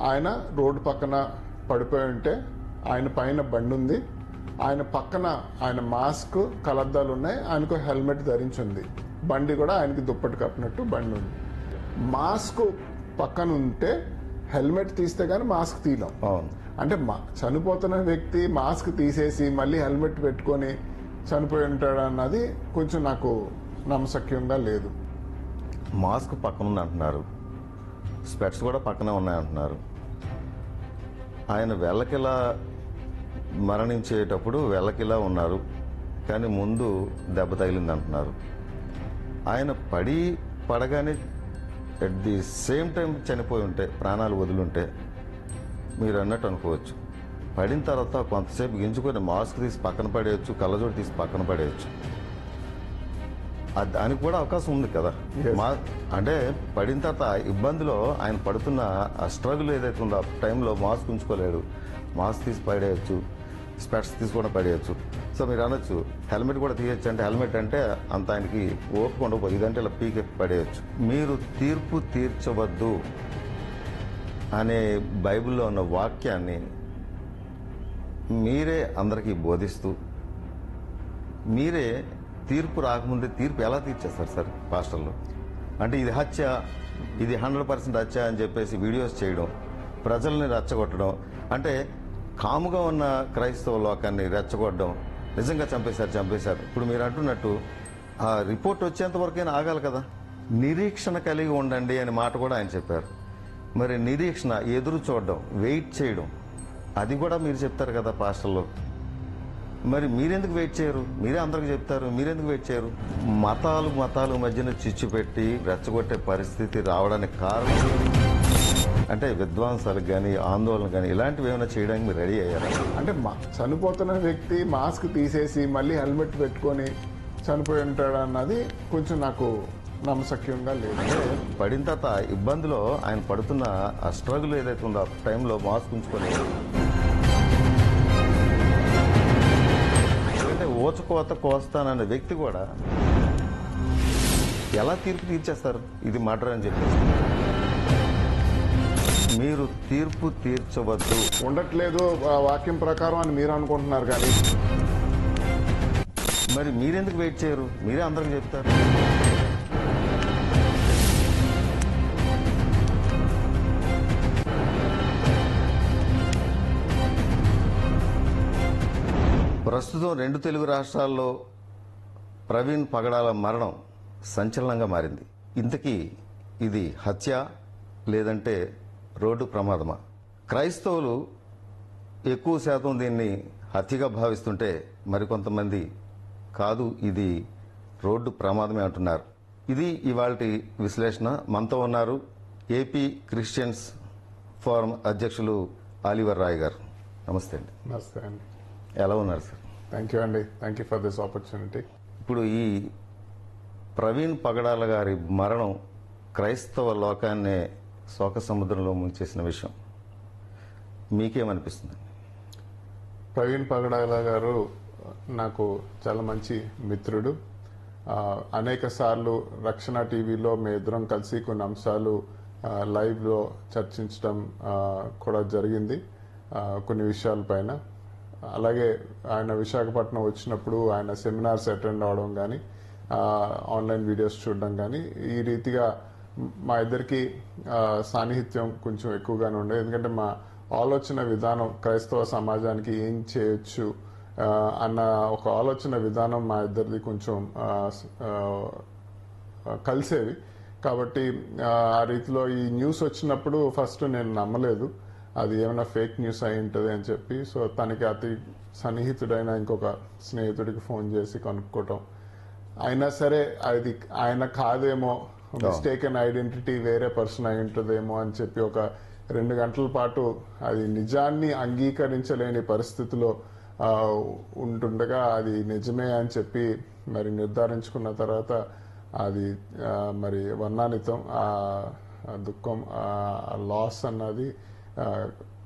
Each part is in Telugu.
ఆయన రోడ్డు పక్కన పడిపోయి ఉంటే ఆయన పైన బండి ఉంది, ఆయన పక్కన ఆయన మాస్క్ కలద్దాలు ఉన్నాయి, ఆయనకు హెల్మెట్ ధరించింది, బండి కూడా ఆయనకి దుప్పటి కప్పినట్టు బండి ఉంది. మాస్క్ పక్కన ఉంటే హెల్మెట్ తీస్తే కానీ మాస్క్ తీయలేం. అంటే చనిపోతున్న వ్యక్తి మాస్క్ తీసేసి మళ్ళీ హెల్మెట్ పెట్టుకొని చనిపోయి ఉంటాడు అన్నది కొంచెం నాకు నమ్మశక్యంగా లేదు. మాస్క్ పక్కన ఉంది అంటున్నారు, స్పెట్స్ కూడా పక్కనే ఉన్నాయంటున్నారు. ఆయన వెళ్ళకిలా మరణించేటప్పుడు వెళ్ళకిలా ఉన్నారు, కానీ ముందు దెబ్బ తగిలింది అంటున్నారు. ఆయన పడగానే అట్ ది సేమ్ టైం చనిపోయి ఉంటే, ప్రాణాలు వదులుంటే మీరు అన్నట్టు అనుకోవచ్చు. పడిన తర్వాత కొంతసేపు గింజుకొని మాస్క్ తీసి పక్కన పడేయచ్చు, కళ్ళజోడు తీసి పక్కన పడేయచ్చు. దానికి కూడా అవకాశం ఉంది కదా. అంటే పడిన తర్వాత ఇబ్బందిలో ఆయన పడుతున్న ఆ స్ట్రగుల్ ఏదైతే ఉందో ఆ టైంలో మాస్క్ ఉంచుకోలేడు, మాస్క్ తీసి పడేయచ్చు, స్పెట్స్ తీసి కూడా పడేయచ్చు. సో మీరు అనొచ్చు హెల్మెట్ కూడా తీయచ్చు, అంటే హెల్మెట్ అంటే అంత ఆయనకి ఓపిక ఉండకపోదు, ఇదంటే ఇలా పీకెత్తి పడేయచ్చు. మీరు తీర్పు తీర్చవద్దు అనే బైబిల్లో ఉన్న వాక్యాన్ని మీరే అందరికీ బోధిస్తూ మీరే తీర్పు రాకముందే తీర్పు ఎలా తీర్చేస్తారు సార్ పాస్టర్లు? అంటే ఇది హత్య, ఇది 100% హత్య అని చెప్పేసి వీడియోస్ చేయడం, ప్రజల్ని రెచ్చగొట్టడం, అంటే కాముగా ఉన్న క్రైస్తవ లోకాన్ని రెచ్చగొట్టడం, నిజంగా చంపేశారు. ఇప్పుడు మీరు అంటున్నట్టు ఆ రిపోర్ట్ వచ్చేంత వరకైనా ఆగాలి కదా. నిరీక్షణ కలిగి ఉండండి అనే మాట కూడా ఆయన చెప్పారు. మరి నిరీక్షణ, ఎదురు చూడడం, వెయిట్ చేయడం, అది కూడా మీరు చెప్తారు కదా పాస్టర్లు. మరి మీరెందుకు వెయిట్ చేయరు? మీరే అందరికి చెప్తారు, మీరెందుకు వెయిట్ చేయరు? మతాలు మధ్యన చిచ్చు పెట్టి రెచ్చగొట్టే పరిస్థితి రావడానికి కారణం అంటే విధ్వంసాలకు కానీ ఆందోళన కానీ ఇలాంటివి ఏమైనా చేయడానికి మీరు రెడీ అయ్యారా? అంటే చనిపోతున్న వ్యక్తి మాస్క్ తీసేసి మళ్ళీ హెల్మెట్ పెట్టుకొని చనిపోయి ఉంటాడు అన్నది కొంచెం నాకు నమ్మశక్యంగా లేదు. పడిన తర్వాత ఇబ్బందిలో ఆయన పడుతున్న ఆ స్ట్రగుల్ ఏదైతే ఉందో ఆ టైంలో మాస్క్ ఉంచుకొని అంటే ఓచుకోత కోస్తానన్న వ్యక్తి కూడా ఎలా తీర్పు తీర్చేస్తారు ఇది మర్డర్ అని చెప్పేసి? మీరు తీర్పు తీర్చవద్దు ఉండట్లేదు వాక్యం ప్రకారం అని మీరు అనుకుంటున్నారు, కానీ మరి మీరెందుకు వెయిట్ చేయరు? మీరే అందరికి చెప్తారు. ప్రస్తుతం 2 తెలుగు రాష్ట్రాల్లో ప్రవీణ్ పగడాల మరణం సంచలనంగా మారింది. ఇంతకీ ఇది హత్య లేదంటే రోడ్డు ప్రమాదమా? క్రైస్తవులు ఎక్కువ శాతం దీన్ని హత్యగా భావిస్తుంటే మరికొంతమంది కాదు, ఇది రోడ్డు ప్రమాదమే అంటున్నారు. ఇది ఇవాల్టి విశ్లేషణ. మనతో ఉన్నారు ఏపీ క్రిస్టియన్స్ ఫోరం అధ్యక్షులు ఆలివర్ రాయ్ గారు. నమస్తే అండి. నమస్తే అండి. ఎలా ఉన్నారు సార్? థ్యాంక్ యూ అండి. Thank you for this opportunity. ఇప్పుడు ఈ ప్రవీణ్ పగడాల గారి మరణం క్రైస్తవ లోకాన్నే శోక సముద్రంలో ముంచేసిన విషయం మీకేమనిపిస్తుంది? ప్రవీణ్ పగడాల గారు నాకు చాలా మంచి మిత్రుడు. అనేక సార్లు రక్షణ టీవీలో మీ ఇద్దరం కలిసి కొన్ని అంశాలు లైవ్లో చర్చించడం కూడా జరిగింది కొన్ని విషయాలపైన. అలాగే ఆయన విశాఖపట్నం వచ్చినప్పుడు ఆయన సెమినార్స్ అటెండ్ అవడం కానీ ఆన్లైన్ వీడియోస్ చూడడం కానీ ఈ రీతిగా మా ఇద్దరికి సాన్నిహిత్యం కొంచెం ఎక్కువగానే ఉండేది. ఎందుకంటే మా ఆలోచన విధానం క్రైస్తవ సమాజానికి ఏం చేయొచ్చు అన్న ఒక ఆలోచన విధానం మా ఇద్దరిది కొంచెం కలిసేవి. కాబట్టి ఆ రీతిలో ఈ న్యూస్ వచ్చినప్పుడు ఫస్ట్ నేను నమ్మలేదు, అది ఏమైనా ఫేక్ న్యూస్ అయి ఉంటుంది అని చెప్పి. సో తనకి అతి సన్నిహితుడైన ఇంకొక స్నేహితుడికి ఫోన్ చేసి కనుక్కోవటం, అయినా సరే అది ఆయన కాదేమో, మిస్టేకెన్ ఐడెంటిటీ, వేరే పర్సన్ అయి ఉంటుందేమో అని చెప్పి ఒక 2 గంటల పాటు అది నిజాన్ని అంగీకరించలేని పరిస్థితిలో ఉంటుండగా అది నిజమే అని చెప్పి మరి నిర్ధారించుకున్న తర్వాత అది మరి వర్ణానితం. ఆ దుఃఖం, ఆ లాస్ అన్నది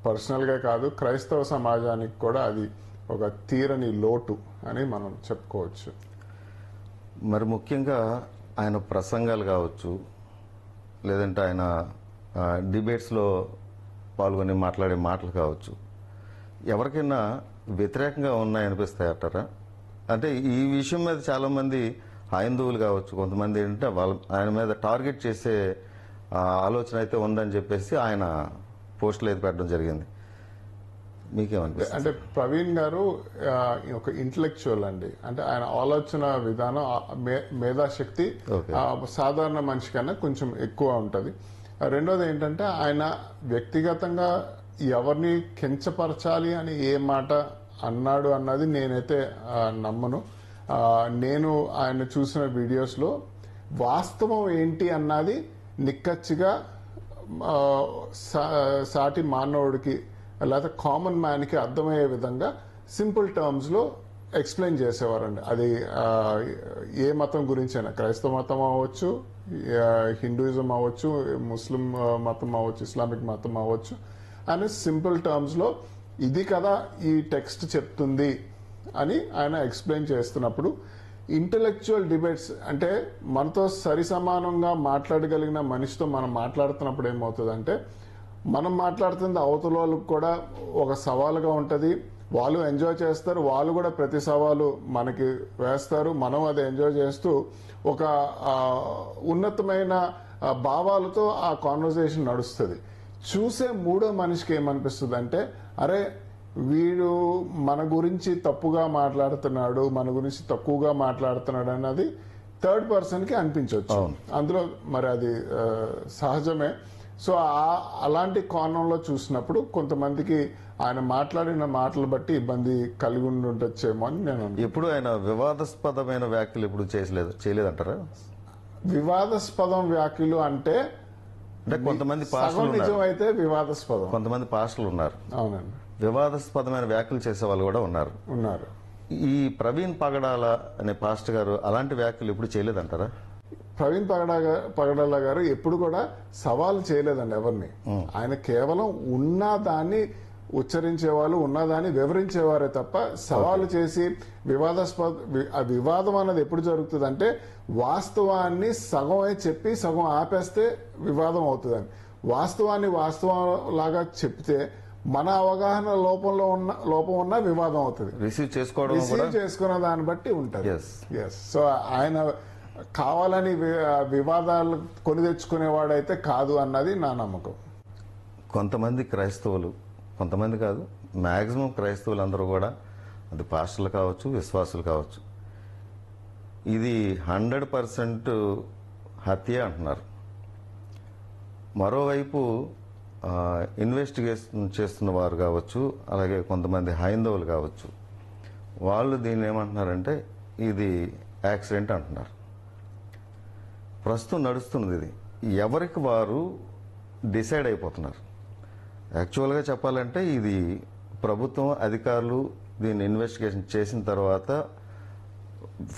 పర్సనల్గా కాదు, క్రైస్తవ సమాజానికి కూడా అది ఒక తీరని లోటు అని మనం చెప్పుకోవచ్చు. మరి ముఖ్యంగా ఆయన ప్రసంగాలు కావచ్చు, లేదంటే ఆయన డిబేట్స్లో పాల్గొని మాట్లాడే మాటలు కావచ్చు ఎవరికైనా వ్యతిరేకంగా ఉన్నాయనిపిస్తాయి అంటారా? అంటే ఈ విషయం మీద చాలా మంది హైందువులు కావచ్చు, కొంతమంది ఏంటంటే ఆయన మీద టార్గెట్ చేసే ఆలోచన అయితే ఉందని చెప్పేసి ఆయన పోస్టులు అయితే పెట్టడం జరిగింది. మీకేమనిపిస్తుంది? అంటే ప్రవీణ్ గారు ఒక ఇంటలెక్చువల్ అండి. అంటే ఆయన ఆలోచన విధానం, మేధాశక్తి సాధారణ మనిషి కన్నా కొంచెం ఎక్కువ ఉంటది. రెండోది ఏంటంటే ఆయన వ్యక్తిగతంగా ఎవరిని కించపరచాలి అని ఏ మాట అన్నాడు అన్నది నేనైతే నమ్మను. నేను ఆయన చూసిన వీడియోస్లో వాస్తవం ఏంటి అన్నది నిక్కచ్చిగా సాటి మానవుడికి లేకపోతే కామన్ మ్యాన్కి అర్థమయ్యే విధంగా సింపుల్ టర్మ్స్లో ఎక్స్ప్లెయిన్ చేసేవారండి. అది ఏ మతం గురించైనా, క్రైస్తవ మతం అవ్వచ్చు, హిందూయిజం అవ్వచ్చు, ముస్లిం మతం అవ్వచ్చు, ఇస్లామిక్ మతం అవ్వచ్చు అని సింపుల్ టర్మ్స్లో ఇది కదా ఈ టెక్స్ట్ చెప్తుంది అని ఆయన ఎక్స్ప్లెయిన్ చేస్తున్నప్పుడు ఇంటలెక్చువల్ డిబేట్స్ అంటే మనతో సరి సమానంగా మాట్లాడగలిగిన మనిషితో మనం మాట్లాడుతున్నప్పుడు ఏమవుతుందంటే మనం మాట్లాడుతుంది అవతల వాళ్ళకు కూడా ఒక సవాలుగా ఉంటుంది. వాళ్ళు ఎంజాయ్ చేస్తారు, వాళ్ళు కూడా ప్రతి సవాలు మనకి వేస్తారు, మనం అది ఎంజాయ్ చేస్తూ ఒక ఉన్నతమైన భావాలతో ఆ కాన్వర్సేషన్ నడుస్తుంది. చూసే మూడో మనిషికి ఏమనిపిస్తుంది అంటే అరే వీడు మన గురించి తప్పుగా మాట్లాడుతున్నాడు, మన గురించి తక్కువగా మాట్లాడుతున్నాడు అన్నది థర్డ్ పర్సన్కి అనిపించవచ్చు. అందులో మరి అది సహజమే. సో అలాంటి కోణంలో చూసినప్పుడు కొంతమందికి ఆయన మాట్లాడిన మాటలు బట్టి ఇబ్బంది కలిగి ఉండొచ్చేమో అని నేను ఎప్పుడు ఆయన వివాదాస్పదమైన వ్యాఖ్యలు ఎప్పుడు చేయలేదంటారా? వివాదాస్పదం వ్యాఖ్యలు అంటే కొంతమంది నిజం అయితే వివాదాస్పదం, కొంతమంది పాస్టర్లు ఉన్నారు. అవునండి, వివాదాస్పదమైన వ్యాఖ్యలు చేసే వాళ్ళు కూడా ఉన్నారు. ఈ ప్రవీణ్ పగడాల అనే పాస్టర్ గారు అలాంటి వ్యాఖ్యలు ఎప్పుడు చేయలేదంటారా? ప్రవీణ్ పగడాల గారు ఎప్పుడు కూడా సవాల్ చేయలేదండి ఎవరిని. ఆయన కేవలం ఉన్నదాన్ని ఉచ్చరించేవాళ్ళు, ఉన్నదాన్ని వివరించేవారే తప్ప సవాలు చేసి వివాదం అన్నది ఎప్పుడు జరుగుతుంది అంటే వాస్తవాన్ని సగమే చెప్పి సగం ఆపేస్తే వివాదం అవుతుందని. వాస్తవాన్ని వాస్తవం లాగా చెప్తే మన అవగాహన లోపం ఉన్న వివాదం అవుతుంది. రిసీవ్ చేసుకున్న దాన్ని బట్టి ఉంటుంది. సో ఆయన కావాలని వివాదాలు కొని తెచ్చుకునేవాడైతే కాదు అన్నది నా నమ్మకం. కొంతమంది క్రైస్తవులు, కొంతమంది కాదు, మాక్సిమం క్రైస్తవులు అందరూ కూడా, అది పాస్టర్లు కావచ్చు, విశ్వాసులు కావచ్చు, ఇది 100% హత్య అంటున్నారు. మరోవైపు ఇన్వెస్టిగేషన్ చేస్తున్న వారు కావచ్చు, అలాగే కొంతమంది హైందవులు కావచ్చు, వాళ్ళు దీన్ని ఏమంటున్నారంటే ఇది యాక్సిడెంట్ అంటున్నారు. ప్రస్తుతం నడుస్తున్నది ఇది. ఎవరికి వారు డిసైడ్ అయిపోతున్నారు. యాక్చువల్గా చెప్పాలంటే ఇది ప్రభుత్వం అధికారులు దీన్ని ఇన్వెస్టిగేషన్ చేసిన తర్వాత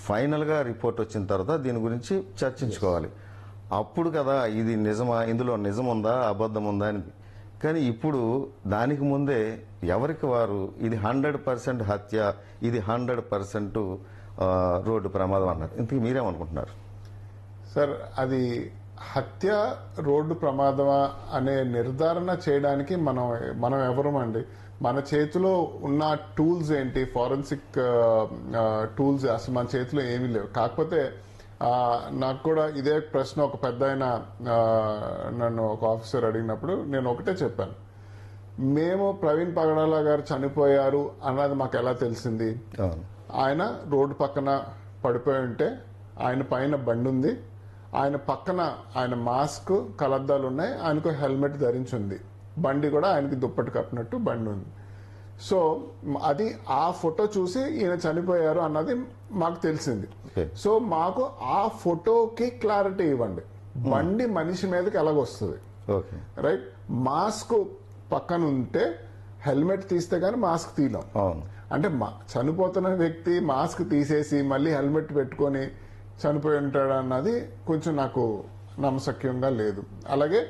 ఫైనల్గా రిపోర్ట్ వచ్చిన తర్వాత దీని గురించి చర్చించుకోవాలి. అప్పుడు కదా ఇది నిజమా, ఇందులో నిజం ఉందా, అబద్ధం ఉందా అని. కానీ ఇప్పుడు దానికి ముందే ఎవరికి వారు ఇది 100% హత్య, ఇది 100% రోడ్డు ప్రమాదం అన్నారు. ఇంతకీ మీరేమనుకుంటున్నారు? సార్, అది హత్య రోడ్డు ప్రమాదమా అనే నిర్ధారణ చేయడానికి మనం ఎవరమండి? మన చేతిలో ఉన్న టూల్స్ ఏంటి? ఫారెన్సిక్ టూల్స్ అసలు మన చేతిలో ఏమీ లేవు. కాకపోతే నాకు కూడా ఇదే ప్రశ్న ఒక పెద్ద ఆయన నన్ను ఒక ఆఫీసర్ అడిగినప్పుడు నేను ఒకటే చెప్పాను. మేము ప్రవీణ్ పగడాల గారు చనిపోయారు అన్నది మాకు ఎలా తెలిసింది? ఆయన రోడ్డు పక్కన పడిపోయి ఉంటే ఆయన పైన బండి ఉంది, ఆయన పక్కన ఆయన మాస్క్, కలద్దాలు ఉన్నాయి, ఆయనకు హెల్మెట్ ధరించి ఉంది, బండి కూడా ఆయనకి దుప్పటి కప్పినట్టు బండి ఉంది. సో అది ఆ ఫోటో చూసి ఈయన చనిపోయారు అన్నది మాకు తెలిసింది. సో మాకు ఆ ఫోటోకి క్లారిటీ ఇవ్వండి, బండి మనిషి మీదకి ఎలాగొస్తుంది, రైట్? మాస్క్ పక్కన ఉంటే హెల్మెట్ తీస్తే గానీ మాస్క్ తీయలేం. అంటే చనిపోతున్న వ్యక్తి మాస్క్ తీసేసి మళ్ళీ హెల్మెట్ పెట్టుకొని చనిపోయి ఉంటాడు అన్నది కొంచెం నాకు నమ్మశక్యంగా లేదు. అలాగే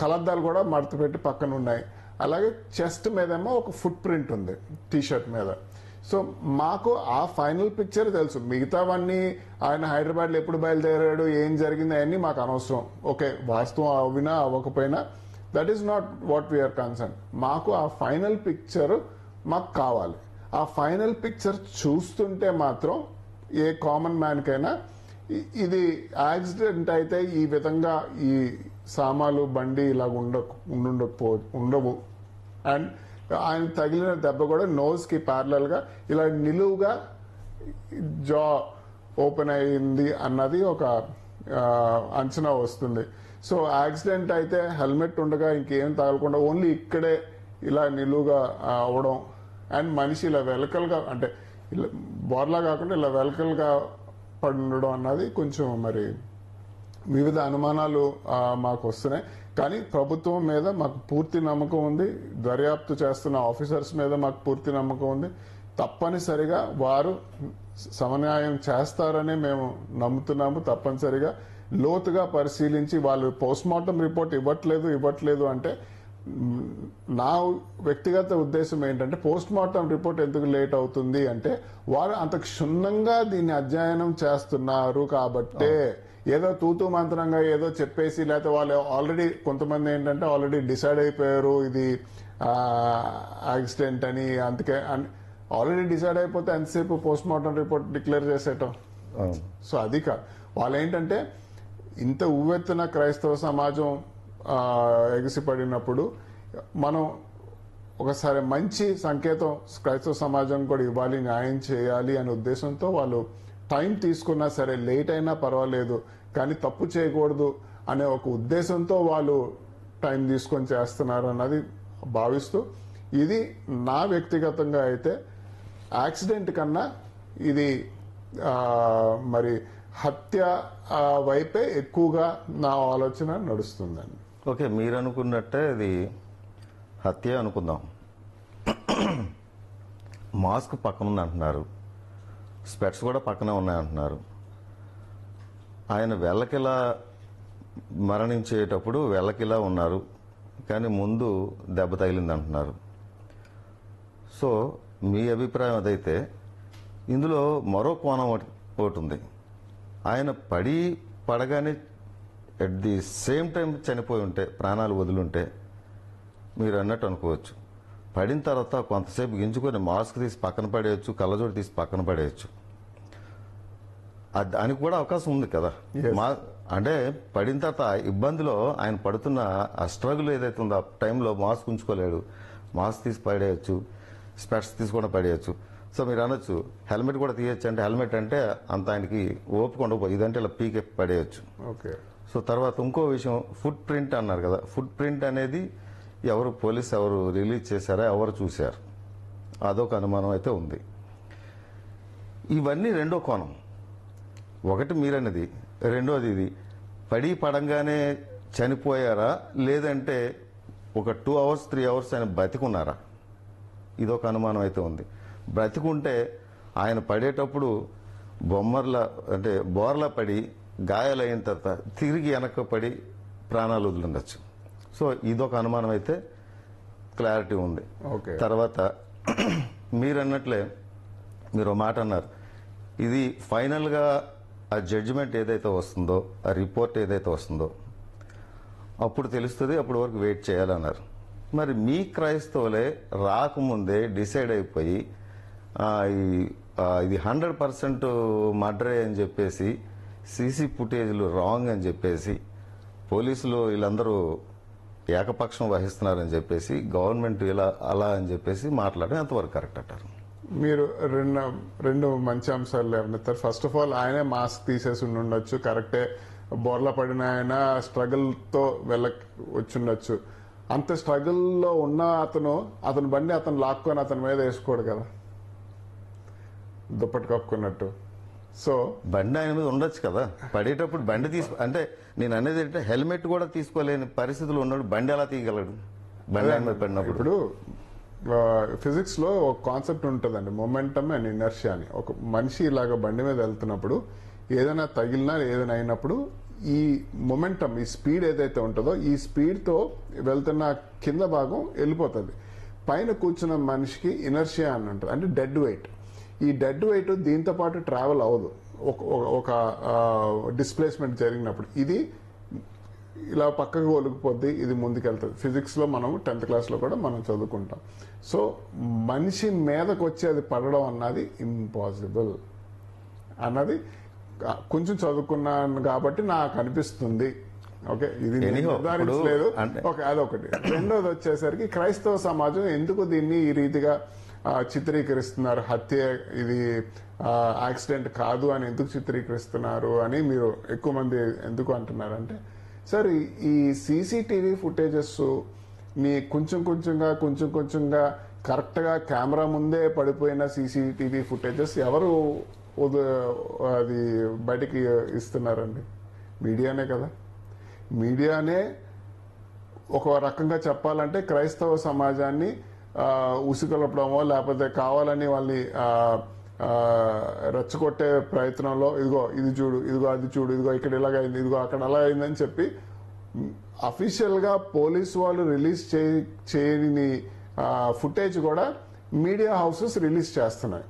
కలద్దాలు కూడా మడత పెట్టి పక్కన ఉన్నాయి. అలాగే చెస్ట్ మీదేమో ఒక ఫుట్ ప్రింట్ ఉంది టీషర్ట్ మీద. సో మాకు ఆ ఫైనల్ పిక్చర్ తెలుసు. మిగతావన్నీ ఆయన హైదరాబాద్లో ఎప్పుడు బయలుదేరాడు, ఏం జరిగింది అవన్నీ మాకు అనవసరం. ఓకే, వాస్తవం అవినా అవ్వకపోయినా that is not what we're concern. మాకు ఆ ఫైనల్ పిక్చర్ మాకు కావాలి. ఆ ఫైనల్ పిక్చర్ చూస్తుంటే మాత్రం ఏ కామన్ మ్యాన్ కైనా ఇది యాక్సిడెంట్ అయితే ఈ విధంగా ఈ సామాలు బండి ఇలాగ ఉండవు. అండ్ ఆయన తగిలిన దెబ్బ కూడా నోస్ కి ప్యారలల్ గా ఇలా నిలువుగా జా ఓపెన్ అయింది అన్నది ఒక అంచనా వస్తుంది. సో యాక్సిడెంట్ అయితే హెల్మెట్ ఉండగా ఇంకేం తగలకుండా ఓన్లీ ఇక్కడే ఇలా నిలువుగా అవడం అండ్ మనిషి ఇలా వెలకల్గా అంటే ఇలా బోర్లా కాకుండా ఇలా వెలకల్గా పడి ఉండడం అన్నది కొంచెం మరి వివిధ అనుమానాలు మాకు వస్తున్నాయి. కానీ ప్రభుత్వం మీద మాకు పూర్తి నమ్మకం ఉంది. దర్యాప్తు చేస్తున్న ఆఫీసర్స్ మీద మాకు పూర్తి నమ్మకం ఉంది. తప్పనిసరిగా వారు సమన్యాయం చేస్తారని మేము నమ్ముతున్నాము. తప్పనిసరిగా లోతుగా పరిశీలించి వాళ్ళు పోస్ట్ మార్టం రిపోర్ట్ ఇవ్వట్లేదు అంటే నా వ్యక్తిగత ఉద్దేశం ఏంటంటే పోస్ట్ మార్టం రిపోర్ట్ ఎందుకు లేట్ అవుతుంది అంటే వారు అంత క్షుణ్ణంగా దీన్ని అధ్యయనం చేస్తున్నారు కాబట్టే. ఏదో తూతూ మంత్రంగా ఏదో చెప్పేసి లేకపోతే వాళ్ళు ఆల్రెడీ కొంతమంది ఏంటంటే ఆల్రెడీ డిసైడ్ అయిపోయారు ఇది యాక్సిడెంట్ అని. అందుకే ఆల్రెడీ డిసైడ్ అయిపోతే ఎంతసేపు పోస్ట్ మార్టం రిపోర్ట్ డిక్లేర్ చేసేయటం. సో అది కాదు. వాళ్ళు ఏంటంటే ఇంత ఉవ్వెత్తున క్రైస్తవ సమాజం ఎగిసిపడినప్పుడు మనం ఒకసారి మంచి సంకేతం క్రైస్తవ సమాజం కూడా ఇవ్వాలి, న్యాయం చేయాలి అనే ఉద్దేశంతో వాళ్ళు టైం తీసుకున్నా సరే లేట్ అయినా పర్వాలేదు కానీ తప్పు చేయకూడదు అనే ఒక ఉద్దేశంతో వాళ్ళు టైం తీసుకొని చేస్తున్నారు అన్నది భావిస్తూ, ఇది నా వ్యక్తిగతంగా అయితే యాక్సిడెంట్ కన్నా ఇది మరి హత్య వైపే ఎక్కువగా నా ఆలోచన నడుస్తుందండి. ఓకే, మీరు అనుకున్నట్టే ఇది హత్య అనుకుందాం. మాస్క్ పక్కన ఉంది అంటున్నారు, స్పెట్స్ కూడా పక్కనే ఉన్నాయంటున్నారు. ఆయన వెళ్ళకిలా మరణించేటప్పుడు వెళ్ళకిలా ఉన్నారు కానీ ముందు దెబ్బ తగిలింది అంటున్నారు. సో మీ అభిప్రాయం అదైతే ఇందులో మరో కోణం ఒకటి ఉంది. ఆయన పడగానే ఎట్ ది సేమ్ టైం చనిపోయి ఉంటే, ప్రాణాలు వదులుంటే మీరు అన్నట్టు అనుకోవచ్చు. పడిన తర్వాత కొంతసేపు గింజుకొని మాస్క్ తీసి పక్కన పడేయచ్చు, కళ్ళజోడు తీసి పక్కన పడేయచ్చు. దానికి కూడా అవకాశం ఉంది కదా. అంటే పడిన తర్వాత ఇబ్బందిలో ఆయన పడుతున్న ఆ స్ట్రగుల్ ఏదైతే ఉందో ఆ టైంలో మాస్క్ ఉంచుకోలేడు, మాస్క్ తీసి పడేయచ్చు, స్పెట్స్ తీసి కూడా పడేయచ్చు. సో మీరు అనొచ్చు హెల్మెట్ కూడా తీయచ్చు అంటే హెల్మెట్ అంటే అంత ఆయనకి ఓపిక ఉండకపోయి ఇదంటే ఇలా పీకే పడేయచ్చు. ఓకే. సో తర్వాత ఇంకో విషయం ఫుట్ ప్రింట్ అన్నారు కదా. ఫుట్ ప్రింట్ అనేది పోలీసు ఎవరు రిలీజ్ చేశారా, ఎవరు చూశారు, అదొక అనుమానం అయితే ఉంది. ఇవన్నీ రెండో కోణం. ఒకటి మీరన్నది, రెండోది ఇది పడంగానే చనిపోయారా లేదంటే ఒక 2 hours 3 hours ఆయన బతికున్నారా, ఇదొక అనుమానం అయితే ఉంది. బ్రతికుంటే ఆయన పడేటప్పుడు బోర్లా పడి గాయాలైన తర్వాత తిరిగి వెనక్కి పడి ప్రాణాలు వదిలిండొచ్చు. సో ఇదొక అనుమానం అయితే క్లారిటీ ఉంది. తర్వాత మీరన్నట్లే మీరు మాట అన్నారు, ఇది ఫైనల్గా ఆ జడ్జిమెంట్ ఏదైతే వస్తుందో, ఆ రిపోర్ట్ ఏదైతే వస్తుందో అప్పుడు తెలుస్తుంది, అప్పటి వరకు వెయిట్ చేయాలన్నారు. మరి మీ క్రైస్తవులే రాకముందే డిసైడ్ అయిపోయి ఇది 100% మర్డరే అని చెప్పేసి, సీసీ ఫుటేజ్లు రాంగ్ అని చెప్పేసి, పోలీసులు వీళ్ళందరూ ఏకపక్షం వహిస్తున్నారని చెప్పేసి, గవర్నమెంట్ ఇలా అలా అని చెప్పేసి మాట్లాడడం ఎంతవరకు కరెక్ట్ అంటారు? మీరు రెండు మంచి అంశాలు లేవనెత్తారు. ఫస్ట్ ఆఫ్ ఆల్ ఆయనే మాస్క్ తీసేసి ఉండొచ్చు, కరెక్టే. బోర్లా పడిన ఆయన స్ట్రగుల్తో వచ్చుండొచ్చు. అంత స్ట్రగుల్లో ఉన్న అతను బండి అతను లాక్కొని అతని మీద వేసుకోడు కదా, దుప్పటి కప్పుకున్నట్టు. సో బండి ఆయన మీద ఉండొచ్చు కదా. పడేటప్పుడు బండి అంటే నేను అనేది ఏంటంటే హెల్మెట్ కూడా తీసుకోలేని పరిస్థితులు ఉన్నాడు, బండి ఎలా తీయగలడు బండి ఆయన మీద పడినప్పుడు? ఇప్పుడు ఫిజిక్స్ లో ఒక కాన్సెప్ట్ ఉంటుందండి, మొమెంటమ్ అండ్ ఇనర్షియా అని. ఒక మనిషి ఇలాగ బండి మీద వెళ్తున్నప్పుడు ఏదైనా తగిలినా ఏదైనా అయినప్పుడు ఈ మొమెంటమ్, ఈ స్పీడ్ ఏదైతే ఉంటుందో ఈ స్పీడ్ తో వెళ్తున్న కింద భాగం వెళ్ళిపోతుంది. పైన కూర్చున్న మనిషికి ఇనర్షియా అని ఉంటుంది, అంటే డెడ్ వెయిట్. ఈ డెడ్ వెయిట్ దీంతో పాటు ట్రావెల్ అవ్వదు ఒక డిస్ప్లేస్మెంట్ జరిగినప్పుడు. ఇది ఇలా పక్కకు ఒలిగిపోద్ది, ఇది ముందుకెళ్తుంది. ఫిజిక్స్లో మనం 10th క్లాస్లో కూడా మనం చదువుకుంటాం. సో మనిషి మీదకి వచ్చి అది పడడం అన్నది ఇంపాసిబుల్ అన్నది కొంచెం చదువుకున్నాను కాబట్టి నాకు అనిపిస్తుంది. ఓకే, ఇది నిర్ధారించలేదు. ఓకే, అదొకటి. రెండోది వచ్చేసరికి క్రైస్తవ సమాజం ఎందుకు దీన్ని ఈ రీతిగా చిత్రీకరిస్తున్నారు, హత్య ఇది యాక్సిడెంట్ కాదు అని ఎందుకు చిత్రీకరిస్తున్నారు అని మీరు ఎక్కువ మంది ఎందుకు అంటున్నారంటే, సార్ ఈ సీసీటీవీ ఫుటేజెస్ మీ కొంచెం కొంచెంగా కరెక్ట్గా కెమెరా ముందే పడిపోయిన సీసీటీవీ ఫుటేజెస్ ఎవరు అది బయటికి ఇస్తున్నారండి? మీడియానే కదా. మీడియానే ఒక రకంగా చెప్పాలంటే క్రైస్తవ సమాజాన్ని ఉసుకొలపడమో లేకపోతే కావాలని వాళ్ళని రెచ్చగొట్టే ప్రయత్నంలో ఇదిగో ఇది చూడు, ఇదిగో అది చూడు, ఇదిగో ఇక్కడ ఇలాగైంది, ఇదిగో అక్కడ అలా అయిందని చెప్పి అఫీషియల్ గా పోలీసు వాళ్ళు రిలీజ్ చేయని ఫుటేజ్ కూడా మీడియా హౌసెస్ రిలీజ్ చేస్తున్నాయి.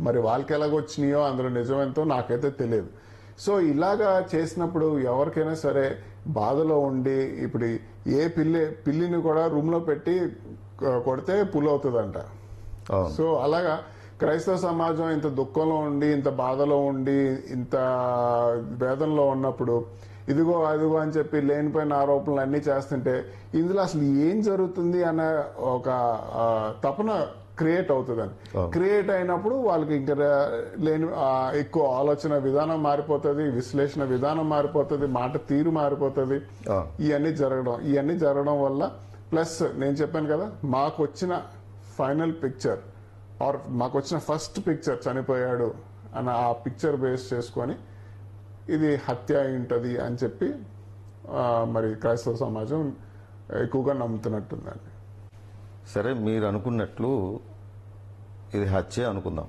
మరి వాళ్ళకి ఎలాగొచ్చినాయో అందులో నిజమెంతో నాకైతే తెలియదు. సో ఇలాగా చేసినప్పుడు ఎవరికైనా సరే బాధలో ఉండి, ఇప్పుడు ఏ పిల్లిని కూడా రూమ్ లో పెట్టి కొడితే పుల్ అవుతుందంట. సో అలాగా క్రైస్తవ సమాజం ఇంత దుఃఖంలో ఉండి, ఇంత బాధలో ఉండి, ఇంత వేదనలో ఉన్నప్పుడు ఇదిగో అదిగో అని చెప్పి లేనిపోయిన ఆరోపణలు అన్ని చేస్తుంటే ఇందులో అసలు ఏం జరుగుతుంది అనే ఒక తపన క్రియేట్ అవుతుందని. క్రియేట్ అయినప్పుడు వాళ్ళకి ఇంకా లేని ఎక్కువ ఆలోచన విధానం మారిపోతుంది, విశ్లేషణ విధానం మారిపోతుంది, మాట తీరు మారిపోతుంది. ఇవన్నీ జరగడం వల్ల ప్లస్ నేను చెప్పాను కదా, మాకు వచ్చిన ఫైనల్ పిక్చర్ ఆర్ మాకు వచ్చిన ఫస్ట్ పిక్చర్ చనిపోయాడు అన్న ఆ పిక్చర్ బేస్ చేసుకొని ఇది హత్య అయి ఉంటుంది అని చెప్పి మరి క్రైస్తవ సమాజం ఎక్కువగా నమ్ముతున్నట్టుందండి. సరే, మీరు అనుకున్నట్లు ఇది హత్య అనుకుందాం,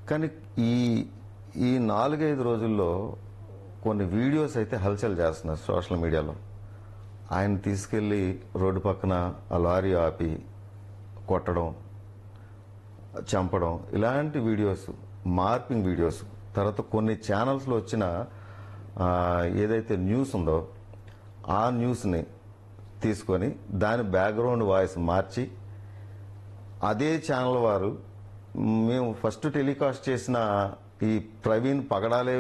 కానీ ఈ 4-5 రోజుల్లో కొన్ని వీడియోస్ అయితే హల్చల్ చేస్తున్నారు సోషల్ మీడియాలో. ఆయన తీసుకెళ్లి రోడ్డు పక్కన ఆ లారీ ఆపి కొట్టడం, చంపడం, ఇలాంటి వీడియోస్, మార్పింగ్ వీడియోస్. తర్వాత కొన్ని ఛానల్స్లో వచ్చిన ఏదైతే న్యూస్ ఉందో ఆ న్యూస్ని తీసుకొని దాని బ్యాక్గ్రౌండ్ వాయిస్ మార్చి అదే ఛానల్ వారు మేము ఫస్ట్ టెలికాస్ట్ చేసిన ఈ ప్రవీణ్ పగడాలే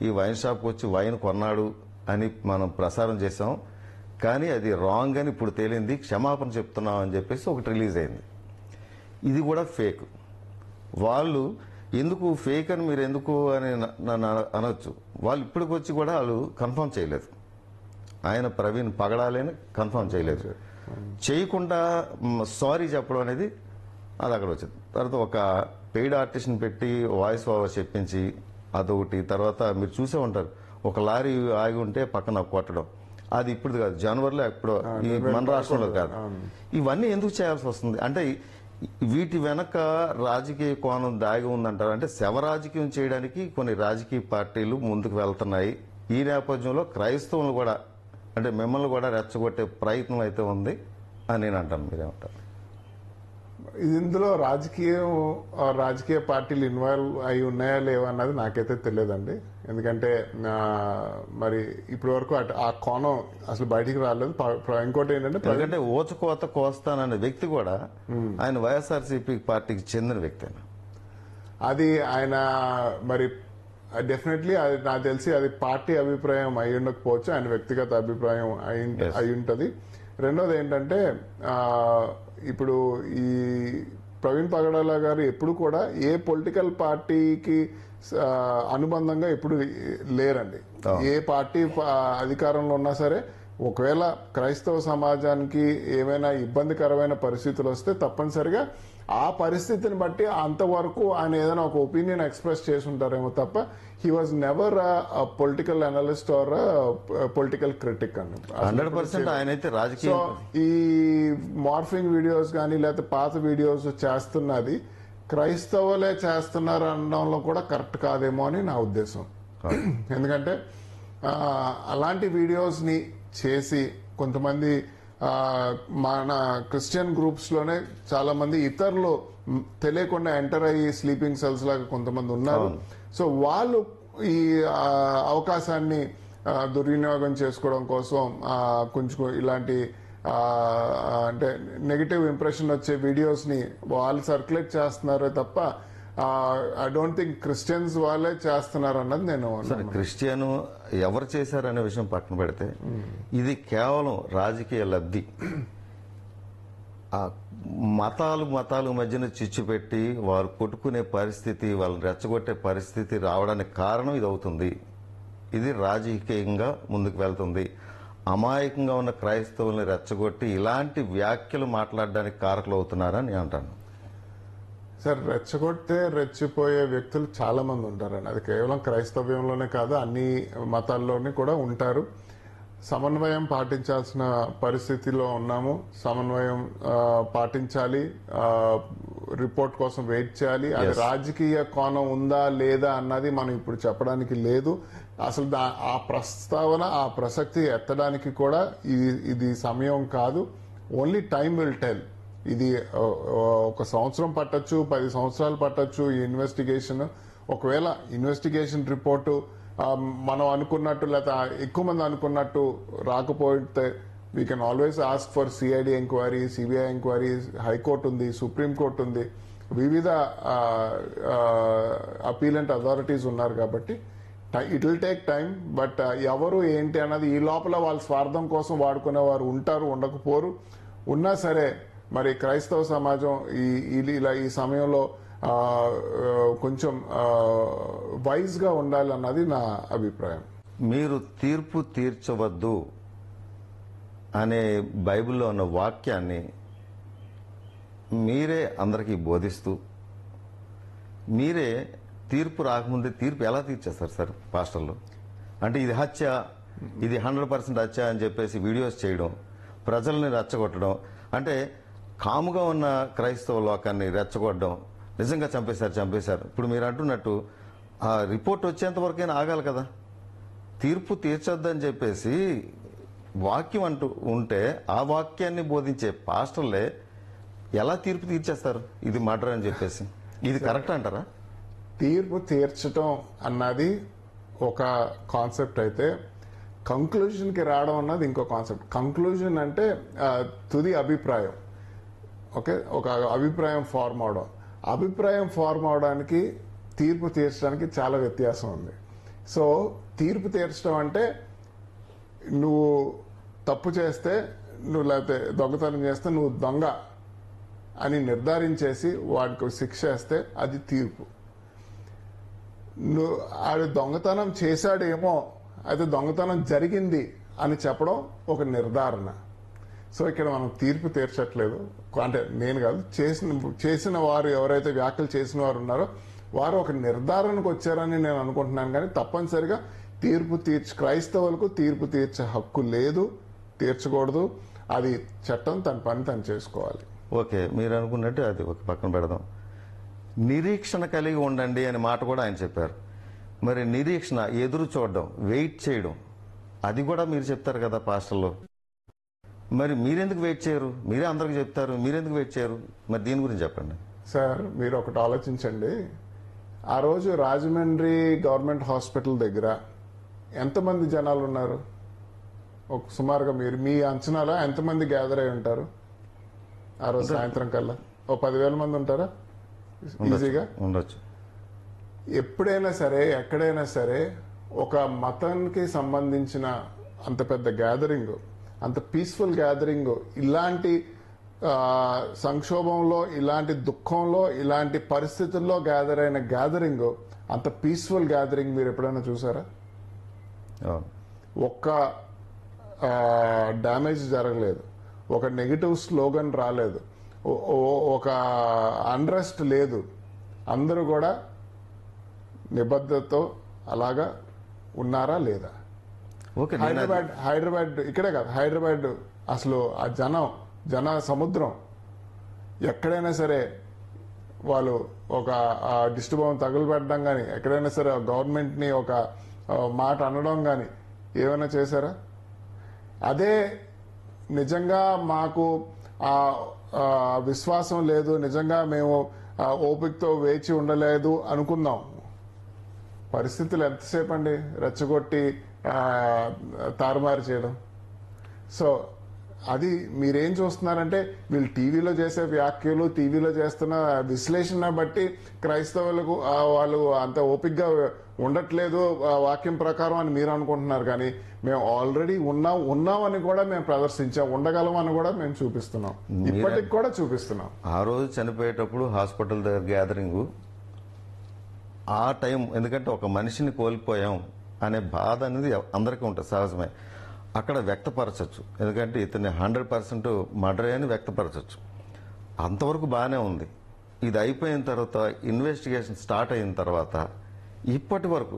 ఈ వైన్ షాప్కి వచ్చి వైన్ కొన్నాడు అని మనం ప్రసారం చేసాం, కానీ అది రాంగ్ అని ఇప్పుడు తేలింది, క్షమాపణ చెప్తున్నాం అని చెప్పేసి ఒకటి రిలీజ్ అయింది. ఇది కూడా ఫేక్. వాళ్ళు ఎందుకు ఫేక్ అని మీరు ఎందుకు అని నన్ను అనొచ్చు. వాళ్ళు ఇప్పటికి వచ్చి కూడా వాళ్ళు కన్ఫర్మ్ చేయలేదు, ఆయన ప్రవీణ్ పగడాలని కన్ఫర్మ్ చేయలేదు. చేయకుండా సారీ చెప్పడం అనేది అది అక్కడ వచ్చింది. తర్వాత ఒక పెయిడ్ ఆర్టిస్ట్ని పెట్టి వాయిస్ ఓవర్ చెప్పించి అదొకటి. తర్వాత మీరు చూసే ఉంటారు, ఒక లారీ ఆగి ఉంటే పక్కన కొట్టడం, అది ఇప్పుడు కాదు, జనవరిలో ఎప్పుడో, ఈ మన రాష్ట్రంలో కాదు. ఇవన్నీ ఎందుకు చేయాల్సి వస్తుంది అంటే వీటి వెనక రాజకీయ కోణం దాగి ఉందంటారు. అంటే శవ రాజకీయం చేయడానికి కొన్ని రాజకీయ పార్టీలు ముందుకు వెళ్తున్నాయి. ఈ నేపథ్యంలో క్రైస్తవులు కూడా అంటే మిమ్మల్ని కూడా రెచ్చగొట్టే ప్రయత్నం అయితే ఉంది అని నేను అంటాను. మీరేమంటారు? ఇందులో రాజకీయ పార్టీలు ఇన్వాల్వ్ అయి ఉన్నాయా లేవా అన్నది నాకైతే తెలియదండి. ఎందుకంటే మరి ఇప్పటి వరకు ఆ కోణం అసలు బయటికి రాలేదు. ఇంకోటి ఏంటంటే ఓచుకోత కోస్తాననే వ్యక్తి కూడా ఆయన వైఎస్ఆర్సీపీ పార్టీకి చెందిన వ్యక్తి. అది ఆయన మరి డెఫినెట్లీ అది నాకు తెలిసి అది పార్టీ అభిప్రాయం అయి ఉండకపోవచ్చు, ఆయన వ్యక్తిగత అభిప్రాయం అయి ఉంటది. రెండోది ఏంటంటే ఇప్పుడు ఈ ప్రవీణ్ పగడాల గారు ఎప్పుడు కూడా ఏ పొలిటికల్ పార్టీకి అనుబంధంగా ఎప్పుడు లేరండి. ఏ పార్టీ అధికారంలో ఉన్నా సరే ఒకవేళ క్రైస్తవ సమాజానికి ఏమైనా ఇబ్బందికరమైన పరిస్థితులు వస్తే తప్పనిసరిగా ఆ పరిస్థితిని బట్టి అంతవరకు ఆయన ఏదైనా ఒక ఒపీనియన్ ఎక్స్ప్రెస్ చేసి ఉంటారేమో తప్ప he was never political analyst or political critic అండి. 100% ఆయనైతే రాజకీయ. ఈ మార్ఫింగ్ వీడియోస్ కానీ లేకపోతే పాత వీడియోస్ చేస్తున్నది క్రైస్తవులే చేస్తున్నారు అనడంలో కూడా కరెక్ట్ కాదేమో అని నా ఉద్దేశం. ఎందుకంటే అలాంటి వీడియోస్ ని చేసి కొంతమంది మన క్రిస్టియన్ గ్రూప్స్ లోనే చాలా మంది ఇతరులు తెలియకుండా ఎంటర్ అయ్యి స్లీపింగ్ సెల్స్ లాగా కొంతమంది ఉన్నారు. సో వాళ్ళు ఈ అవకాశాన్ని దుర్వినియోగం చేసుకోవడం కోసం కొంచెం ఇలాంటి అంటే నెగిటివ్ ఇంప్రెషన్ వచ్చే వీడియోస్ ని వాళ్ళు సర్క్యులేట్ చేస్తున్నారే తప్ప ఐ డోంట్ థింక్ క్రిస్టియన్స్ వాళ్ళే చేస్తున్నారు అన్నది నేను సరే, క్రిస్టియన్ ఎవరు చేశారనే విషయం పక్కన పెడితే ఇది కేవలం రాజకీయ లబ్ధి. ఆ మతాలు మధ్యన చిచ్చు పెట్టి వారు కొట్టుకునే పరిస్థితి, వాళ్ళని రెచ్చగొట్టే పరిస్థితి రావడానికి కారణం ఇది అవుతుంది. ఇది రాజకీయంగా ముందుకు వెళ్తుంది. అమాయకంగా ఉన్న క్రైస్తవుల్ని రెచ్చగొట్టి ఇలాంటి వ్యాఖ్యలు మాట్లాడడానికి కారకులు అవుతున్నారని నేను అంటాను. సార్, రెచ్చగొడితే రెచ్చిపోయే వ్యక్తులు చాలా మంది ఉంటారండి. అది కేవలం క్రైస్తవ్యంలోనే కాదు, అన్ని మతాల్లోనే కూడా ఉంటారు. సమన్వయం పాటించాల్సిన పరిస్థితిలో ఉన్నాము. సమన్వయం పాటించాలి, రిపోర్ట్ కోసం వెయిట్ చేయాలి. అది రాజకీయ కోణం ఉందా లేదా అన్నది మనం ఇప్పుడు చెప్పడానికి లేదు. అసలు ఆ ప్రస్తావన, ఆ ప్రసక్తి ఎత్తడానికి కూడా ఇది సమయం కాదు. Only time will tell. ఇది 1 సంవత్సరం పట్టొచ్చు, 10 సంవత్సరాలు పట్టొచ్చు ఈ ఇన్వెస్టిగేషన్. ఒకవేళ ఇన్వెస్టిగేషన్ రిపోర్టు మనం అనుకున్నట్టు లేదా ఎక్కువ మంది అనుకున్నట్టు రాకపోతే we can always ask for CID enquiry, CBI enquiry. High court ఉంది, సుప్రీంకోర్టు ఉంది, వివిధ అపీలెంట్ అథారిటీస్ ఉన్నారు. కాబట్టి it will take time. But ఎవరు ఏంటి అన్నది ఈ లోపల వాళ్ళ స్వార్థం కోసం వాడుకునే వారు ఉంటారు, ఉండకపోరు. ఉన్నా సరే మరి క్రైస్తవ సమాజం ఇలా ఈ సమయంలో కొంచెం వైజ్ గా ఉండాలి అన్నది నా అభిప్రాయం. మీరు తీర్పు తీర్చవద్దు అనే బైబిల్లో ఉన్న వాక్యాన్ని మీరే అందరికీ బోధిస్తూ మీరే తీర్పు రాకముందే తీర్పు ఎలా తీర్చేస్తారు సార్ పాస్టర్లు? అంటే ఇది హత్య, ఇది 100% హత్య అని చెప్పేసి వీడియోస్ చేయడం, ప్రజల్ని రెచ్చగొట్టడం, అంటే కాముగా ఉన్న క్రైస్తవ లోకాన్ని రెచ్చగొట్టడం, నిజంగా చంపేశారు. ఇప్పుడు మీరు అంటున్నట్టు ఆ రిపోర్ట్ వచ్చేంత వరకైనా ఆగాలి కదా. తీర్పు తీర్చొద్దని చెప్పేసి వాక్యం అంటూ ఉంటే ఆ వాక్యాన్ని బోధించే పాస్టర్లే ఎలా తీర్పు తీర్చేస్తారు? ఇది మర్డర్ అని చెప్పేసి. ఇది కరెక్ట్ అంటారా? తీర్పు తీర్చటం అన్నది ఒక కాన్సెప్ట్ అయితే, కంక్లూజన్ కి రావడం అన్నది ఇంకో కాన్సెప్ట్. కంక్లూజన్ అంటే తుది అభిప్రాయం. ఓకే, ఒక అభిప్రాయం ఫార్మ్ అవడం. అభిప్రాయం ఫార్మ్ అవడానికి తీర్పు తీర్చడానికి చాలా వ్యత్యాసం ఉంది. సో తీర్పు తీర్చడం అంటే నువ్వు తప్పు చేస్తే, నువ్వు లేకపోతే దొంగతనం చేస్తే నువ్వు దొంగ అని నిర్ధారించేసి వాడికి శిక్ష వేస్తే అది తీర్పు. నువ్వు ఆడు దొంగతనం చేశాడేమో, అయితే దొంగతనం జరిగింది అని చెప్పడం ఒక నిర్ధారణ. సో ఇక్కడ మనం తీర్పు తీర్చట్లేదు. అంటే నేను కాదు, చేసిన వారు ఎవరైతే వ్యాఖ్యలు చేసిన వారు ఉన్నారో వారు ఒక నిర్ధారణకు వచ్చారని నేను అనుకుంటున్నాను. కానీ తప్పనిసరిగా క్రైస్తవులకు తీర్పు తీర్చే హక్కు లేదు, తీర్చకూడదు. అది చట్టం తన పని తను చేసుకోవాలి. ఓకే, మీరు అనుకున్నట్టు అది ఒక పక్కన పెడదాం. నిరీక్షణ కలిగి ఉండండి అనే మాట కూడా ఆయన చెప్పారు. మరి నిరీక్షణ, ఎదురు చూడడం, వెయిట్ చేయడం, అది కూడా మీరు చెప్తారు కదా పాస్టర్లో. మరి మీరెందుకు వెయిట్ చేయరు? మీరే అందరికి చెప్తారు, మీరెందుకు వెయిట్ చేయరు? మరి దీని గురించి చెప్పండి సార్. మీరు ఒకటి ఆలోచించండి. ఆ రోజు రాజమండ్రి గవర్నమెంట్ హాస్పిటల్ దగ్గర ఎంతమంది జనాలు ఉన్నారు? ఒక సుమారుగా మీరు మీ అంచనాలో ఎంతమంది గ్యాదర్ అయి ఉంటారు ఆ రోజు సాయంత్రం కల్లా? 10,000 మంది ఉంటారా? ఈజీగా ఉండొచ్చు. ఎప్పుడైనా సరే, ఎక్కడైనా సరే ఒక మతానికి సంబంధించిన అంత పెద్ద గ్యాదరింగ్, అంత పీస్ఫుల్ గ్యాదరింగ్, ఇలాంటి సంక్షోభంలో, ఇలాంటి దుఃఖంలో, ఇలాంటి పరిస్థితుల్లో గ్యాదర్ అయిన గ్యాదరింగ్, అంత పీస్ఫుల్ గ్యాదరింగ్ మీరు ఎప్పుడైనా చూసారా? ఒక్క డ్యామేజ్ జరగలేదు, ఒక నెగిటివ్ స్లోగన్ రాలేదు, ఒక అన్రెస్ట్ లేదు. అందరూ కూడా నిబద్ధతతో అలాగా ఉన్నారా లేదా? హైదరాబాద్ ఇక్కడే కాదు, హైదరాబాద్ అసలు ఆ జన సముద్రం ఎక్కడైనా సరే వాళ్ళు ఒక దిష్టిబొమ్మ తగులుపెట్టడం కానీ, ఎక్కడైనా సరే గవర్నమెంట్ ని ఒక మాట అనడం కానీ ఏమైనా చేశారా? అదే నిజంగా మాకు విశ్వాసం లేదు, నిజంగా మేము ఓపికతో వేచి ఉండలేదు అనుకుందాం. పరిస్థితులు ఎంతసేపు అండి రెచ్చగొట్టి తారుమారు చేయడం. సో అది మీరేం చూస్తున్నారంటే వీళ్ళు టీవీలో చేసే వ్యాఖ్యలు, టీవీలో చేస్తున్న విశ్లేషణ బట్టి క్రైస్తవులకు వాళ్ళు అంత ఓపికగా ఉండట్లేదు వాక్యం ప్రకారం అని మీరు అనుకుంటున్నారు. కానీ మేము ఆల్రెడీ ఉన్నామని కూడా మేము ప్రదర్శించాం, ఉండగలం అని కూడా మేము చూపిస్తున్నాం, ఇప్పటికి కూడా చూపిస్తున్నాం. ఆ రోజు చనిపోయేటప్పుడు హాస్పిటల్ దగ్గర గ్యాదరింగ్ ఆ టైం, ఎందుకంటే ఒక మనిషిని కోల్పోయాం అనే బాధ అనేది అందరికీ ఉంటుంది, సహజమే. అక్కడ వ్యక్తపరచచ్చు, ఎందుకంటే ఇతన్ని 100% మర్డర్ అని వ్యక్తపరచచ్చు. అంతవరకు బాగానే ఉంది. ఇది అయిపోయిన తర్వాత ఇన్వెస్టిగేషన్ స్టార్ట్ అయిన తర్వాత ఇప్పటి వరకు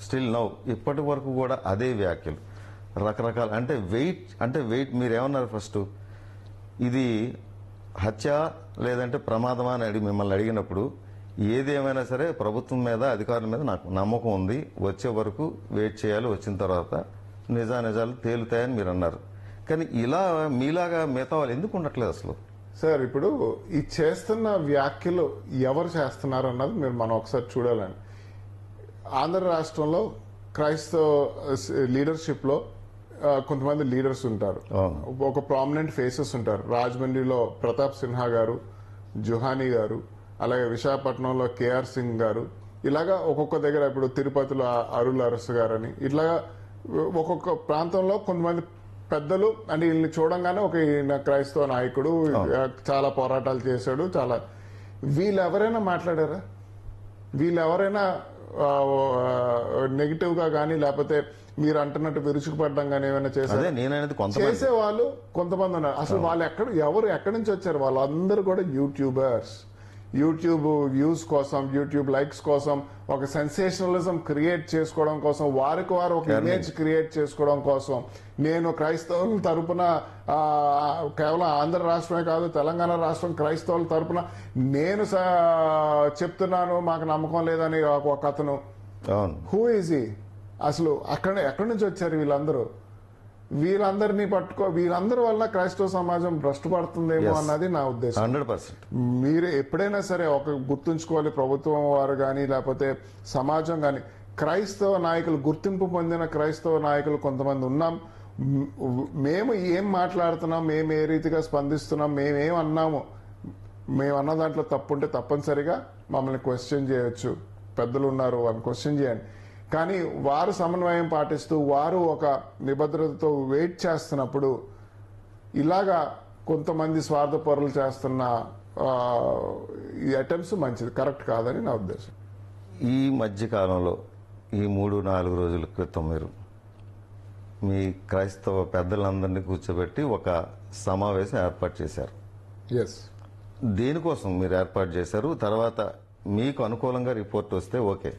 స్టిల్ నౌ ఇప్పటి వరకు కూడా అదే వ్యాఖ్యలు, రకరకాల అంటే వెయిట్ మీరేమన్నారు ఫస్ట్, ఇది హత్య లేదంటే ప్రమాదమా అని మిమ్మల్ని అడిగినప్పుడు ఏదేమైనా సరే ప్రభుత్వం మీద, అధికారుల మీద నాకు నమ్మకం ఉంది, వచ్చే వరకు వెయిట్ చేయాలి, వచ్చిన తర్వాత నిజాలు తేలుతాయని మీరు అన్నారు. కానీ ఇలా మీలాగా మిగతా వాళ్ళు ఎందుకు ఉండట్లేదు అసలు? సార్, ఇప్పుడు ఈ చేస్తున్న వ్యాఖ్యలు ఎవరు చేస్తున్నారు అన్నది మనం ఒకసారి చూడాలని. ఆంధ్ర రాష్ట్రంలో క్రైస్తవ లీడర్షిప్ లో కొంతమంది లీడర్స్ ఉంటారు, ఒక ప్రామినెంట్ ఫేసెస్ ఉంటారు. రాజమండ్రిలో ప్రతాప్ సిన్హా గారు, జుహానీ గారు, అలాగే విశాఖపట్నంలో కేఆర్ సింగ్ గారు, ఇలాగా ఒక్కొక్క దగ్గర, ఇప్పుడు తిరుపతిలో అరుల్ అరస్ గారని, ఇట్లాగా ఒక్కొక్క ప్రాంతంలో కొంతమంది పెద్దలు అంటే వీళ్ళని చూడంగానే ఒక ఈయన క్రైస్తవ నాయకుడు, చాలా పోరాటాలు చేశాడు, చాలా. వీళ్ళు ఎవరైనా మాట్లాడారా? వీళ్ళు ఎవరైనా నెగిటివ్ గా కానీ లేకపోతే మీరు అంటున్నట్టు విరుచుకుపడడం కానీ ఏమైనా చేశారు? చేసేవాళ్ళు కొంతమంది ఉన్నారు. అసలు వాళ్ళు ఎక్కడి నుంచి వచ్చారు? వాళ్ళందరూ కూడా యూట్యూబర్స్. యూట్యూబ్ వ్యూస్ కోసం, యూట్యూబ్ లైక్స్ కోసం, ఒక సెన్సేషనలిజం క్రియేట్ చేసుకోవడం కోసం, వారికి వారు ఒక ఇమేజ్ క్రియేట్ చేసుకోవడం కోసం, నేను క్రైస్తవుల తరపున, కేవలం ఆంధ్ర రాష్ట్రమే కాదు తెలంగాణ రాష్ట్రం క్రైస్తవుల తరపున నేను చెప్తున్నాను, మాకు నమ్మకం లేదని ఒక అతను. Who is he? అసలు ఎక్కడి నుంచి వచ్చారు వీళ్ళందరూ? వీళ్ళందరినీ వీళ్ళందరి వల్ల క్రైస్తవ సమాజం భ్రష్టుపడుతుందేమో అన్నది నా ఉద్దేశం. 100%. మీరు ఎప్పుడైనా సరే గుర్తుంచుకోవాలి, ప్రభుత్వం వారు కానీ లేకపోతే సమాజం కానీ, క్రైస్తవ నాయకులు, గుర్తింపు పొందిన క్రైస్తవ నాయకులు కొంతమంది ఉన్నాం. మేము ఏం మాట్లాడుతున్నాం, మేము ఏ రీతిగా స్పందిస్తున్నాం, మేమేం అన్నాము, మేము అన్న దాంట్లో తప్పు ఉంటే తప్పనిసరిగా మమ్మల్ని క్వశ్చన్ చేయొచ్చు. పెద్దలు ఉన్నారు, వాళ్ళని క్వశ్చన్ చేయండి. కానీ వారు సమన్వయం పాటిస్తూ, వారు ఒక నిబద్ధతతో వెయిట్ చేస్తున్నప్పుడు ఇలాగా కొంతమంది స్వార్థపరులు చేస్తున్న ఈ అటెంప్ట్స్ మంచిది, కరెక్ట్ కాదని నా ఉద్దేశం. ఈ మధ్య కాలంలో ఈ 3-4 రోజుల క్రితం మీరు మీ క్రైస్తవ పెద్దలందరినీ కూర్చోబెట్టి ఒక సమావేశం ఏర్పాటు చేశారు. ఎస్. దేనికోసం మీరు ఏర్పాటు చేశారు? తర్వాత మీకు అనుకూలంగా రిపోర్ట్ వస్తే ఓకే,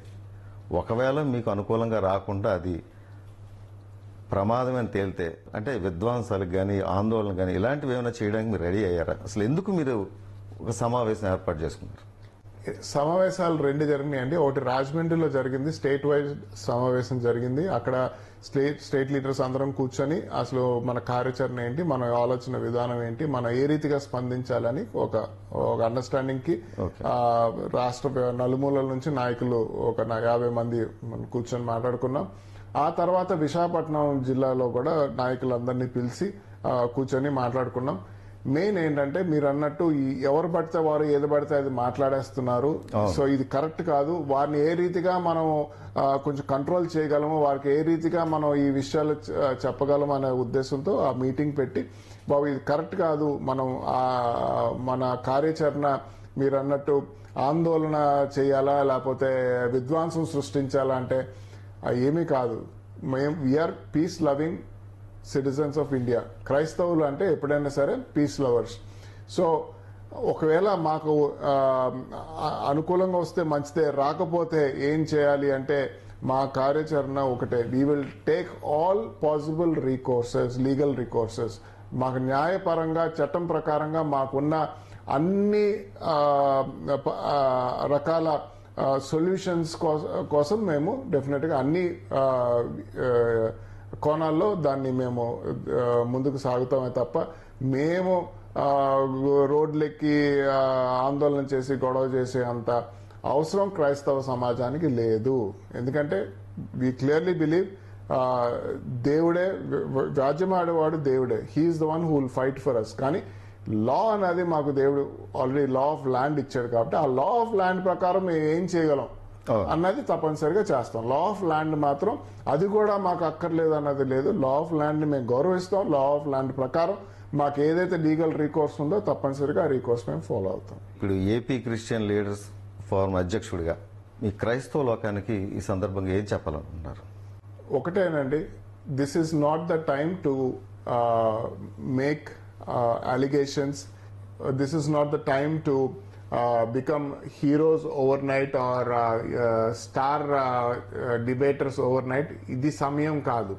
ఒకవేళ మీకు అనుకూలంగా రాకుండా అది ప్రమాదమని తేలితే, అంటే విధ్వంసాలకు కానీ ఆందోళన కానీ ఇలాంటివి ఏమైనా చేయడానికి మీరు రెడీ అయ్యారా? అసలు ఎందుకు మీరు ఒక సమావేశం ఏర్పాటు చేసుకున్నారు? సమావేశాలు 2 జరిగినాయండి. ఒకటి రాజమండ్రిలో జరిగింది, స్టేట్ వైజ్ సమావేశం జరిగింది. అక్కడ స్టేట్ లీడర్స్ అందరం కూర్చొని అసలు మన కార్యాచరణ ఏంటి, మన ఆలోచన విధానం ఏంటి, మనం ఏ రీతిగా స్పందించాలని ఒక అండర్స్టాండింగ్ కి రాష్ట్ర నలుమూలల నుంచి నాయకులు ఒక 50 మంది కూర్చొని మాట్లాడుకున్నాం. ఆ తర్వాత విశాఖపట్నం జిల్లాలో కూడా నాయకులందరినీ పిలిచి కూర్చొని మాట్లాడుకున్నాం. మెయిన్ ఏంటంటే మీరు అన్నట్టు ఎవరు పడితే వారు ఏది పడితే అది మాట్లాడేస్తున్నారు. సో ఇది కరెక్ట్ కాదు. వారిని ఏ రీతిగా మనం కొంచెం కంట్రోల్ చేయగలము, వారికి ఏ రీతిగా మనం ఈ విషయాలు చెప్పగలము అనే ఉద్దేశంతో ఆ మీటింగ్ పెట్టి, బాబు ఇది కరెక్ట్ కాదు, మనం మన కార్యాచరణ మీరు అన్నట్టు ఆందోళన చేయాలా లేకపోతే విధ్వంసం సృష్టించాలా అంటే ఏమీ కాదు. We're peace loving citizens of India. క్రైస్తవులు అంటే ఎప్పుడైనా సరే పీస్ లవర్స్. సో ఒకవేళ మాకు అనుకూలంగా వస్తే మంచిదే, రాకపోతే ఏం చేయాలి అంటే మా కార్యాచరణ ఒకటే, we will take all possible recourses, legal recourses. మాకు న్యాయపరంగా చట్టం ప్రకారంగా మాకున్న అన్ని రకాల సొల్యూషన్స్ కోసం మేము డెఫినెట్గా అన్ని కోణాల్లో దాన్ని మేము ముందుకు సాగుతామే తప్ప మేము రోడ్లెక్కి ఆందోళన చేసి గొడవ చేసే అంత అవసరం క్రైస్తవ సమాజానికి లేదు. ఎందుకంటే వీ క్లియర్లీ బిలీవ్ దేవుడే రాజ్యం ఆడేవాడు, దేవుడే. He is the one who will fight for us. కానీ లా అనేది మాకు దేవుడు ఆల్రెడీ లా ఆఫ్ ల్యాండ్ ఇచ్చాడు కాబట్టి ఆ లా ఆఫ్ ల్యాండ్ ప్రకారం మేము ఏం చేయగలం అన్నది తప్పనిసరిగా చేస్తాం. లా ఆఫ్ ల్యాండ్ మాత్రం అది కూడా మాకు అక్కర్లేదు అన్నది లేదు. లా ఆఫ్ ల్యాండ్ మేము గౌరవిస్తాం. లా ఆఫ్ ల్యాండ్ ప్రకారం మాకు ఏదైతే లీగల్ రీకోర్స్ ఉందో తప్పనిసరిగా ఆ రీకోర్స్ మేము ఫాలో అవుతాం. ఇప్పుడు ఏపీ క్రిస్టియన్ లీడర్స్ ఫోరం అధ్యక్షుడిగా మీ క్రైస్తవ లోకానికి ఈ సందర్భంగా ఏం చెప్పాలనుకుంటున్నారు? ఒకటేనండి, this is not the time to make allegations. This is not the time to become heroes overnight or star debaters overnight. ఇది సమయం కాదు.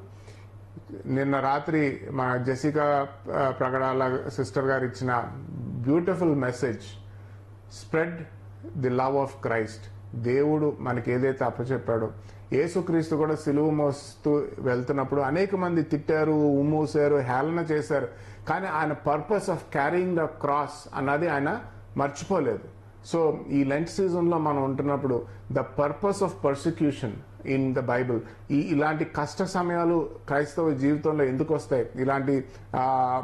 నిన్న రాత్రి మా జెసికా ప్రగడాల సిస్టర్ గారు ఇచ్చిన beautiful message, spread the love of Christ. దేవుడు మనకి ఏదైతే అప్పచెప్పాడో, యేసుక్రీస్తు కూడా సిలువ మోస్తూ వెళ్తున్నప్పుడు అనేక మంది తిట్టారు, ఉమ్మూసారు, హేళన చేశారు. కానీ ఆయన purpose of carrying the cross అన్నది ఆయన మర్చిపోలేదు. సో ఈ లెంట్ సీజన్లో మనం ఉంటున్నప్పుడు the purpose of persecution in the Bible, ఇలాంటి కష్ట సమయాలు క్రైస్తవ జీవితంలో ఎందుకు వస్తాయి, ఇలాంటి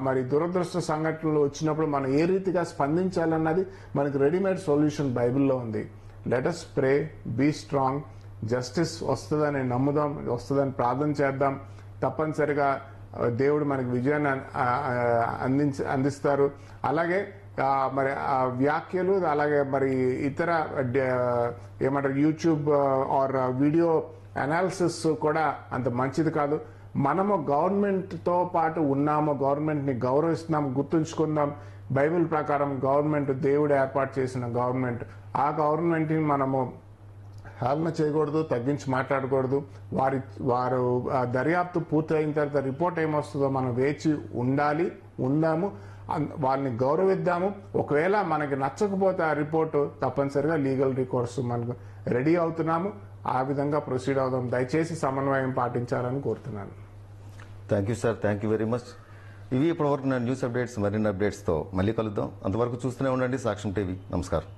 మరి దురదృష్ట సంఘటనలు వచ్చినప్పుడు మనం ఏ రీతిగా స్పందించాలన్నది మనకి రెడీమేడ్ సొల్యూషన్ బైబిల్లో ఉంది. Let us pray, be strong. Justice వస్తుందని నమ్ముదాం, వస్తుందని ప్రార్థన చేద్దాం. తప్పనిసరిగా దేవుడు మనకి విజయాన్ని అందిస్తారు. అలాగే మరి ఆ వ్యాఖ్యలు, అలాగే మరి ఇతర ఏమంటారు యూట్యూబ్ ఆర్ వీడియో అనాలిసిస్ కూడా అంత మంచిది కాదు. మనము గవర్నమెంట్తో పాటు ఉన్నాము, గవర్నమెంట్ని గౌరవిస్తున్నాము. గుర్తుంచుకుందాం, బైబిల్ ప్రకారం గవర్నమెంట్ దేవుడు ఏర్పాటు చేసిన గవర్నమెంట్. ఆ గవర్నమెంట్ని మనము హేళన చేయకూడదు, తగ్గించి మాట్లాడకూడదు. వారు దర్యాప్తు పూర్తయిన తర్వాత రిపోర్ట్ ఏమొస్తుందో మనం వేచి ఉందాము, వాళ్ళని గౌరవిద్దాము. ఒకవేళ మనకి నచ్చకపోతే ఆ రిపోర్టు తప్పనిసరిగా లీగల్ రికోర్స్ మనకు రెడీ అవుతున్నాము. ఆ విధంగా ప్రొసీడ్ అవుదాం. దయచేసి సమన్వయం పాటించాలని కోరుతున్నాను. Thank you sir, thank you very much. ఇవి ఇప్పటివరకు నా న్యూస్ అప్డేట్స్. మరిన్ని అప్డేట్స్తో మళ్ళీ కలుద్దాం. అంతవరకు చూస్తూనే ఉండండి సాక్ష్యం టీవీ. నమస్కారం.